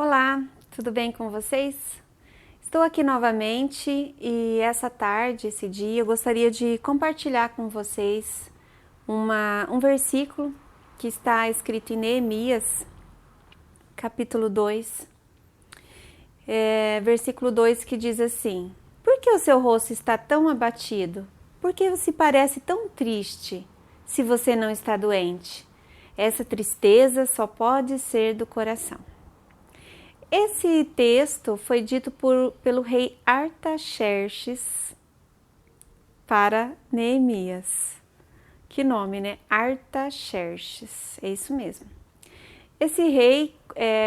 Olá, tudo bem com vocês? Estou aqui novamente e essa tarde, esse dia, eu gostaria de compartilhar com vocês um versículo que está escrito em Neemias, capítulo 2, versículo 2 que diz assim: Por que o seu rosto está tão abatido? Por que você parece tão triste se você não está doente? Essa tristeza só pode ser do coração. Esse texto foi dito pelo rei Artaxerxes para Neemias. Que nome, né? Artaxerxes, é isso mesmo. Esse rei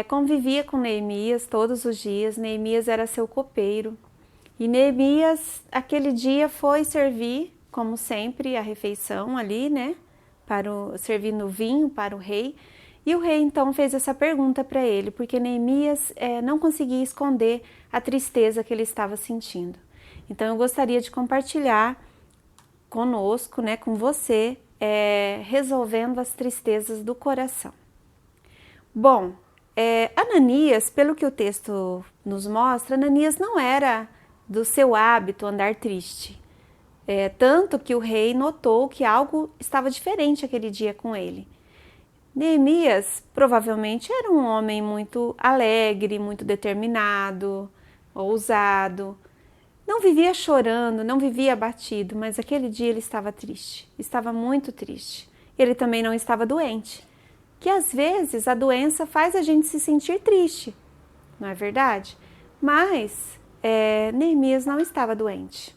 convivia com Neemias todos os dias. Neemias era seu copeiro. E Neemias, aquele dia, foi servir, como sempre, a refeição ali, né? Servindo vinho para o rei. E o rei então fez essa pergunta para ele, porque Neemias não conseguia esconder a tristeza que ele estava sentindo. Então eu gostaria de compartilhar conosco, né, com você, resolvendo as tristezas do coração. Bom, Ananias, pelo que o texto nos mostra, Ananias não era do seu hábito andar triste. Tanto que o rei notou que algo estava diferente aquele dia com ele. Neemias provavelmente era um homem muito alegre, muito determinado, ousado. Não vivia chorando, não vivia abatido, mas aquele dia ele estava triste, estava muito triste. Ele também não estava doente, que às vezes a doença faz a gente se sentir triste, não é verdade? Mas Neemias não estava doente.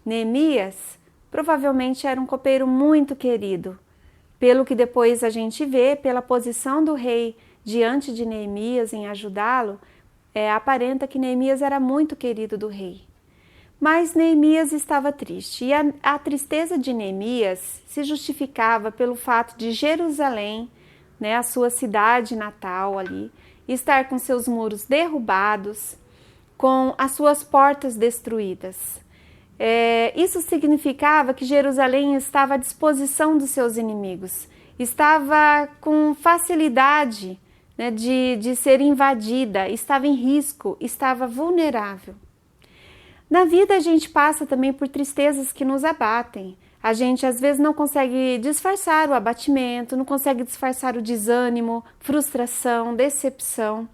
Neemias provavelmente era um copeiro muito querido. Pelo que depois a gente vê, pela posição do rei diante de Neemias em ajudá-lo, aparenta que Neemias era muito querido do rei. Mas Neemias estava triste, e a tristeza de Neemias se justificava pelo fato de Jerusalém, né, a sua cidade natal ali, estar com seus muros derrubados, com as suas portas destruídas. Isso significava que Jerusalém estava à disposição dos seus inimigos, estava com facilidade, né, de ser invadida, estava em risco, estava vulnerável. Na vida a gente passa também por tristezas que nos abatem. A gente às vezes não consegue disfarçar o abatimento, não consegue disfarçar o desânimo, frustração, decepção.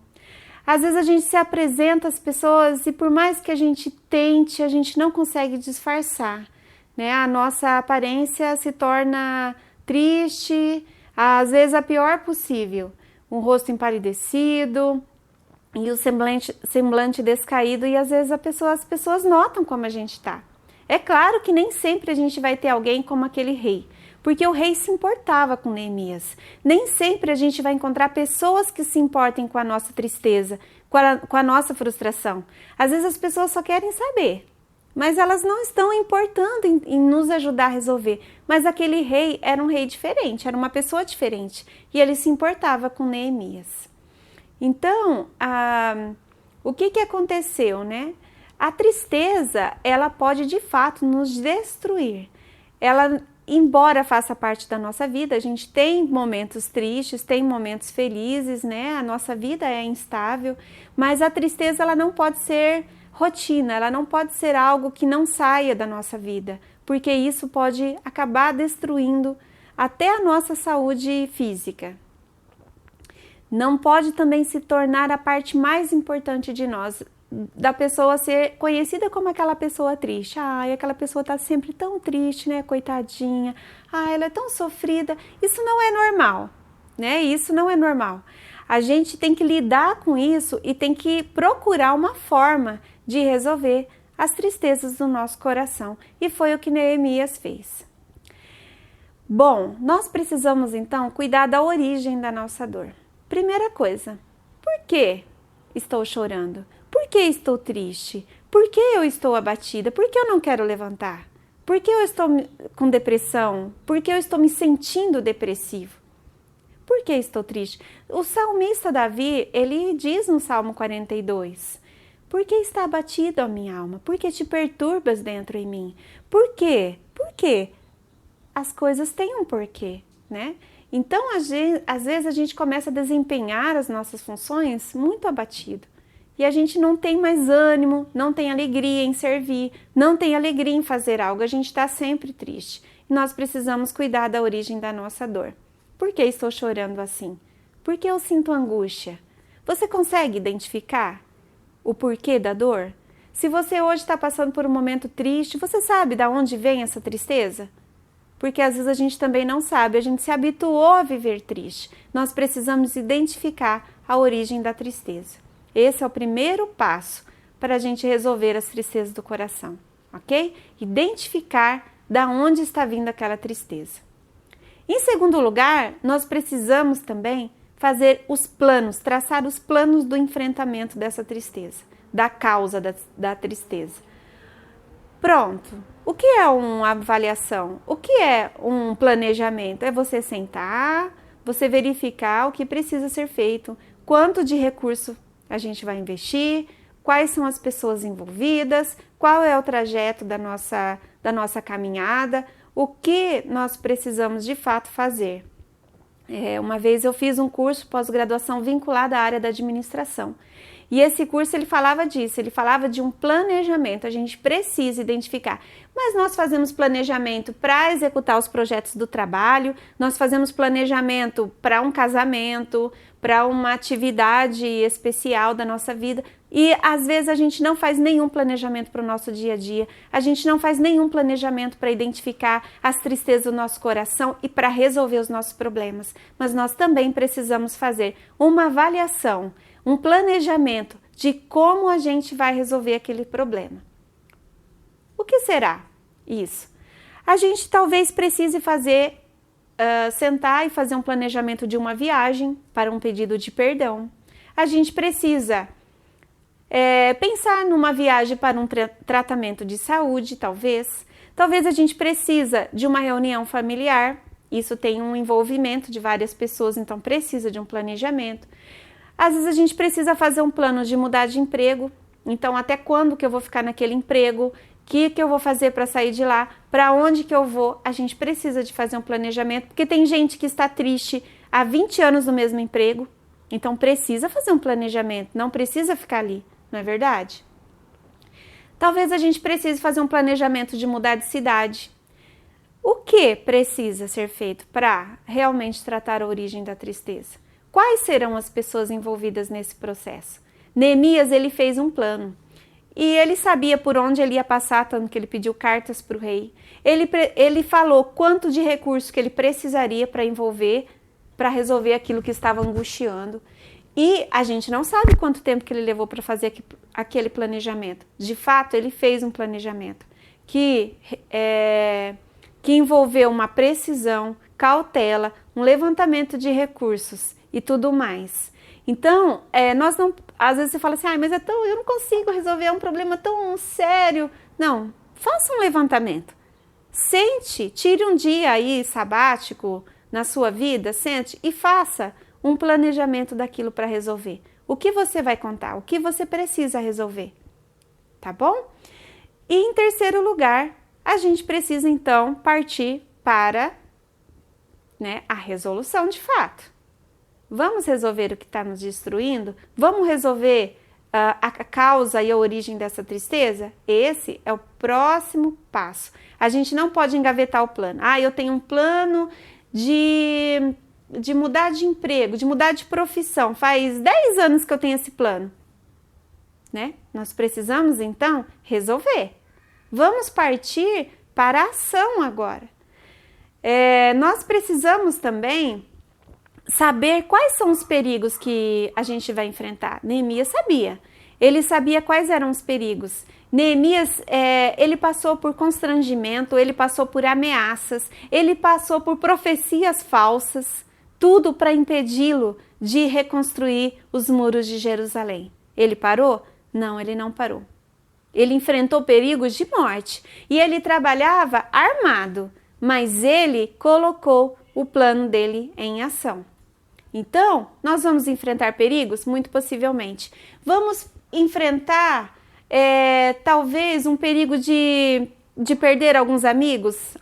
Às vezes a gente se apresenta às pessoas e por mais que a gente tente, a gente não consegue disfarçar, né? A nossa aparência se torna triste, às vezes a pior possível. Um rosto empalidecido e o semblante descaído, e às vezes as pessoas notam como a gente está. É claro que nem sempre a gente vai ter alguém como aquele rei, porque o rei se importava com Neemias. Nem sempre a gente vai encontrar pessoas que se importem com a nossa tristeza, com a nossa frustração. Às vezes as pessoas só querem saber, mas elas não estão importando em nos ajudar a resolver. Mas aquele rei era um rei diferente, era uma pessoa diferente, e ele se importava com Neemias. Então, o que aconteceu, né? A tristeza, ela pode de fato nos destruir. Ela, embora faça parte da nossa vida, a gente tem momentos tristes, tem momentos felizes, né? A nossa vida é instável, mas a tristeza ela não pode ser rotina, ela não pode ser algo que não saia da nossa vida, porque isso pode acabar destruindo até a nossa saúde física. Não pode também se tornar a parte mais importante de nós, da pessoa ser conhecida como aquela pessoa triste. Ai, aquela pessoa tá sempre tão triste, né, coitadinha. Ai, ela é tão sofrida. Isso não é normal, né? Isso não é normal. A gente tem que lidar com isso e tem que procurar uma forma de resolver as tristezas do nosso coração. E foi o que Neemias fez. Bom, nós precisamos então cuidar da origem da nossa dor. Primeira coisa, por que estou chorando? Por que estou triste? Por que eu estou abatida? Por que eu não quero levantar? Por que eu estou com depressão? Por que eu estou me sentindo depressivo? Por que estou triste? O salmista Davi, ele diz no Salmo 42, por que está abatida a minha alma? Por que te perturbas dentro em mim? Por quê? Por quê? As coisas têm um porquê, né? Então, às vezes a gente começa a desempenhar as nossas funções muito abatido. E a gente não tem mais ânimo, não tem alegria em servir, não tem alegria em fazer algo, a gente está sempre triste. E nós precisamos cuidar da origem da nossa dor. Por que estou chorando assim? Por que eu sinto angústia? Você consegue identificar o porquê da dor? Se você hoje está passando por um momento triste, você sabe de onde vem essa tristeza? Porque às vezes a gente também não sabe, a gente se habituou a viver triste. Nós precisamos identificar a origem da tristeza. Esse é o primeiro passo para a gente resolver as tristezas do coração, ok? Identificar da onde está vindo aquela tristeza. Em segundo lugar, nós precisamos também fazer os planos, traçar os planos do enfrentamento dessa tristeza, da causa da tristeza. Pronto. O que é uma avaliação? O que é um planejamento? É você sentar, você verificar o que precisa ser feito, quanto de recurso a gente vai investir, quais são as pessoas envolvidas, qual é o trajeto da nossa caminhada, o que nós precisamos de fato fazer. Uma vez eu fiz um curso pós-graduação vinculado à área da administração. E esse curso ele falava disso, ele falava de um planejamento, a gente precisa identificar. Mas nós fazemos planejamento para executar os projetos do trabalho, nós fazemos planejamento para um casamento, para uma atividade especial da nossa vida. E às vezes a gente não faz nenhum planejamento para o nosso dia a dia, a gente não faz nenhum planejamento para identificar as tristezas do nosso coração e para resolver os nossos problemas. Mas nós também precisamos fazer uma avaliação, um planejamento de como a gente vai resolver aquele problema. O que será isso? A gente talvez precise sentar e fazer um planejamento de uma viagem para um pedido de perdão. A gente precisa pensar numa viagem para um tratamento de saúde, talvez. Talvez a gente precisa de uma reunião familiar. Isso tem um envolvimento de várias pessoas, então precisa de um planejamento. Às vezes a gente precisa fazer um plano de mudar de emprego. Então, até quando que eu vou ficar naquele emprego? O que eu vou fazer para sair de lá? Para onde que eu vou? A gente precisa de fazer um planejamento, porque tem gente que está triste há 20 anos no mesmo emprego. Então, precisa fazer um planejamento, não precisa ficar ali, não é verdade? Talvez a gente precise fazer um planejamento de mudar de cidade. O que precisa ser feito para realmente tratar a origem da tristeza? Quais serão as pessoas envolvidas nesse processo? Neemias, ele fez um plano e ele sabia por onde ele ia passar, tanto que ele pediu cartas para o rei. Ele falou quanto de recurso que ele precisaria para resolver aquilo que estava angustiando. E a gente não sabe quanto tempo que ele levou para fazer aquele planejamento. De fato, ele fez um planejamento que envolveu uma precisão, cautela, um levantamento de recursos e tudo mais. Então, às vezes você fala assim, mas eu não consigo resolver um problema tão sério. Não, faça um levantamento. Sente, tire um dia aí sabático na sua vida, sente e faça um planejamento daquilo para resolver. O que você vai contar? O que você precisa resolver? Tá bom? E em terceiro lugar, a gente precisa então partir para a resolução de fato. Vamos resolver o que está nos destruindo? Vamos resolver a causa e a origem dessa tristeza? Esse é o próximo passo. A gente não pode engavetar o plano. Eu tenho um plano de mudar de emprego, de mudar de profissão. Faz 10 anos que eu tenho esse plano. Nós precisamos, então, resolver. Vamos partir para a ação agora. Nós precisamos também saber quais são os perigos que a gente vai enfrentar. Neemias sabia. Ele sabia quais eram os perigos. Neemias, ele passou por constrangimento, ele passou por ameaças, ele passou por profecias falsas, tudo para impedi-lo de reconstruir os muros de Jerusalém. Ele parou? Não, ele não parou. Ele enfrentou perigos de morte e ele trabalhava armado, mas ele colocou o plano dele em ação. Então, nós vamos enfrentar perigos? Muito possivelmente. Vamos enfrentar, talvez, um perigo de perder alguns amigos.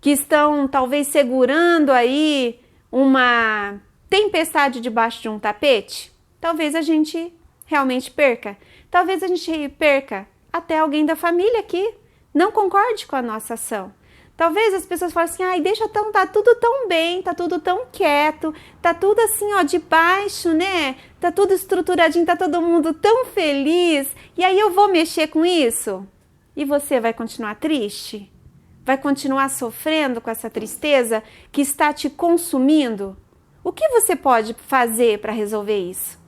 que estão talvez segurando aí uma tempestade debaixo de um tapete, talvez a gente realmente perca. Talvez a gente perca até alguém da família que não concorde com a nossa ação. Talvez as pessoas falem assim, ai, tá tudo tão bem, tá tudo tão quieto, tá tudo assim, ó, de baixo, né? Tá tudo estruturadinho, tá todo mundo tão feliz, e aí eu vou mexer com isso? E você vai continuar triste? Vai continuar sofrendo com essa tristeza que está te consumindo? O que você pode fazer para resolver isso?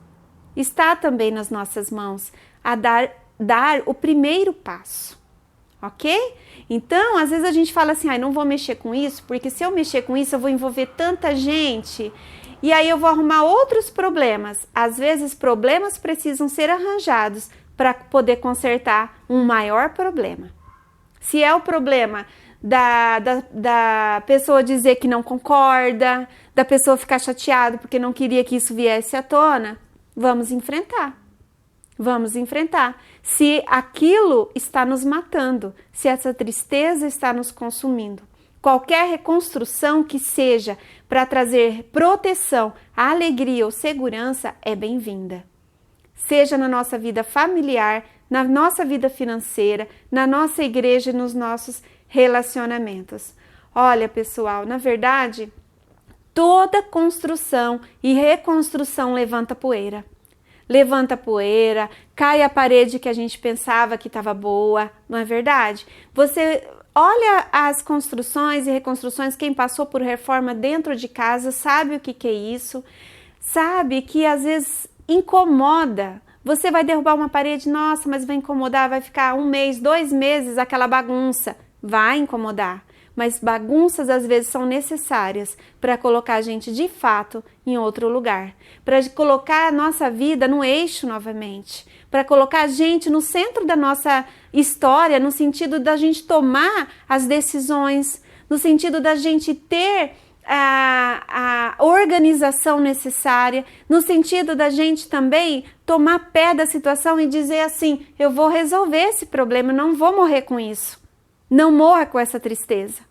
Está também nas nossas mãos a dar o primeiro passo, ok? Então, às vezes a gente fala assim, não vou mexer com isso, porque se eu mexer com isso eu vou envolver tanta gente e aí eu vou arrumar outros problemas. Às vezes problemas precisam ser arranjados para poder consertar um maior problema. Se é o problema da pessoa dizer que não concorda, da pessoa ficar chateada porque não queria que isso viesse à tona, vamos enfrentar. Vamos enfrentar. Se aquilo está nos matando, se essa tristeza está nos consumindo. Qualquer reconstrução que seja para trazer proteção, alegria ou segurança é bem-vinda. Seja na nossa vida familiar, na nossa vida financeira, na nossa igreja e nos nossos relacionamentos. Olha, pessoal, na verdade, toda construção e reconstrução levanta poeira. Levanta poeira, cai a parede que a gente pensava que estava boa, não é verdade? Você olha as construções e reconstruções, quem passou por reforma dentro de casa sabe o que é isso, sabe que às vezes incomoda. Você vai derrubar uma parede, nossa, mas vai incomodar, vai ficar 1 mês, 2 meses aquela bagunça. Vai incomodar, mas bagunças às vezes são necessárias para colocar a gente de fato em outro lugar, para colocar a nossa vida no eixo novamente, para colocar a gente no centro da nossa história, no sentido da gente tomar as decisões, no sentido da gente ter a organização necessária, no sentido da gente também tomar pé da situação e dizer assim, eu vou resolver esse problema, eu não vou morrer com isso. Não morra com essa tristeza.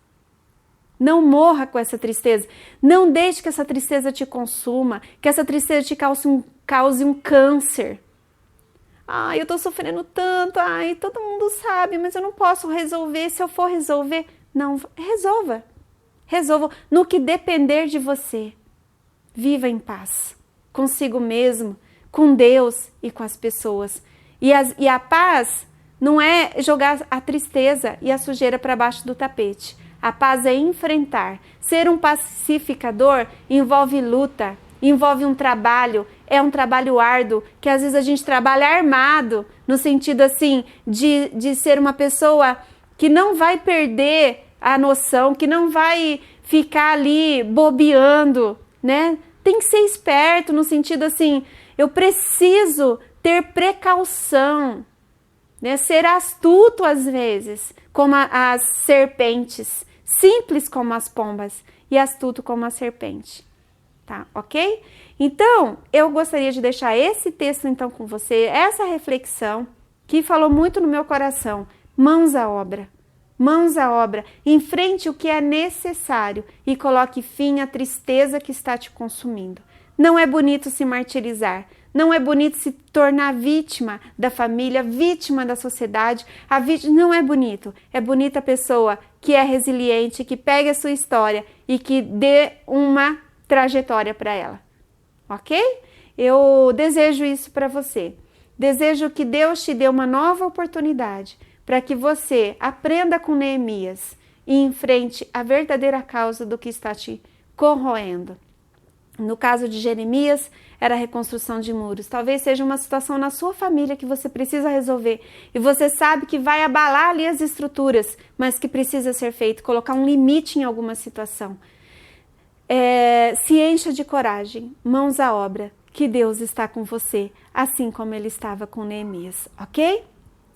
Não morra com essa tristeza. Não deixe que essa tristeza te consuma, que essa tristeza te cause um câncer. Ai, eu tô sofrendo tanto, ai, todo mundo sabe, mas eu não posso resolver. Se eu for resolver, não, resolva. Resolva no que depender de você. Viva em paz, consigo mesmo, com Deus e com as pessoas. E a paz não é jogar a tristeza e a sujeira para baixo do tapete. A paz é enfrentar. Ser um pacificador envolve luta, envolve um trabalho, é um trabalho árduo, que às vezes a gente trabalha armado, no sentido assim, de ser uma pessoa que não vai perder a noção, que não vai ficar ali bobeando, né? Tem que ser esperto, no sentido assim, eu preciso ter precaução, né? Ser astuto às vezes, como as serpentes, simples como as pombas e astuto como a serpente, tá? Ok? Então, eu gostaria de deixar esse texto então com você, essa reflexão que falou muito no meu coração. Mãos à obra, mãos à obra, enfrente o que é necessário e coloque fim à tristeza que está te consumindo. Não é bonito se martirizar, não é bonito se tornar vítima da família, vítima da sociedade. Não é bonito. É bonita a pessoa que é resiliente, que pega a sua história e que dê uma trajetória para ela. Ok? Eu desejo isso para você. Desejo que Deus te dê uma nova oportunidade para que você aprenda com Neemias e enfrente a verdadeira causa do que está te corroendo. No caso de Jeremias, era a reconstrução de muros. Talvez seja uma situação na sua família que você precisa resolver. E você sabe que vai abalar ali as estruturas, mas que precisa ser feito, colocar um limite em alguma situação. Se encha de coragem, mãos à obra, que Deus está com você, assim como Ele estava com Neemias, ok?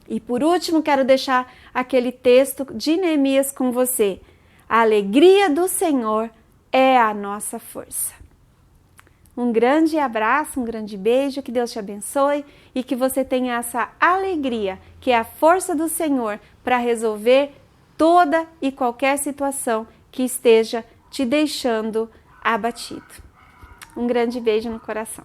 E por último, quero deixar aquele texto de Neemias com você. A alegria do Senhor é a nossa força. Um grande abraço, um grande beijo, que Deus te abençoe e que você tenha essa alegria, que é a força do Senhor para resolver toda e qualquer situação que esteja te deixando abatido. Um grande beijo no coração.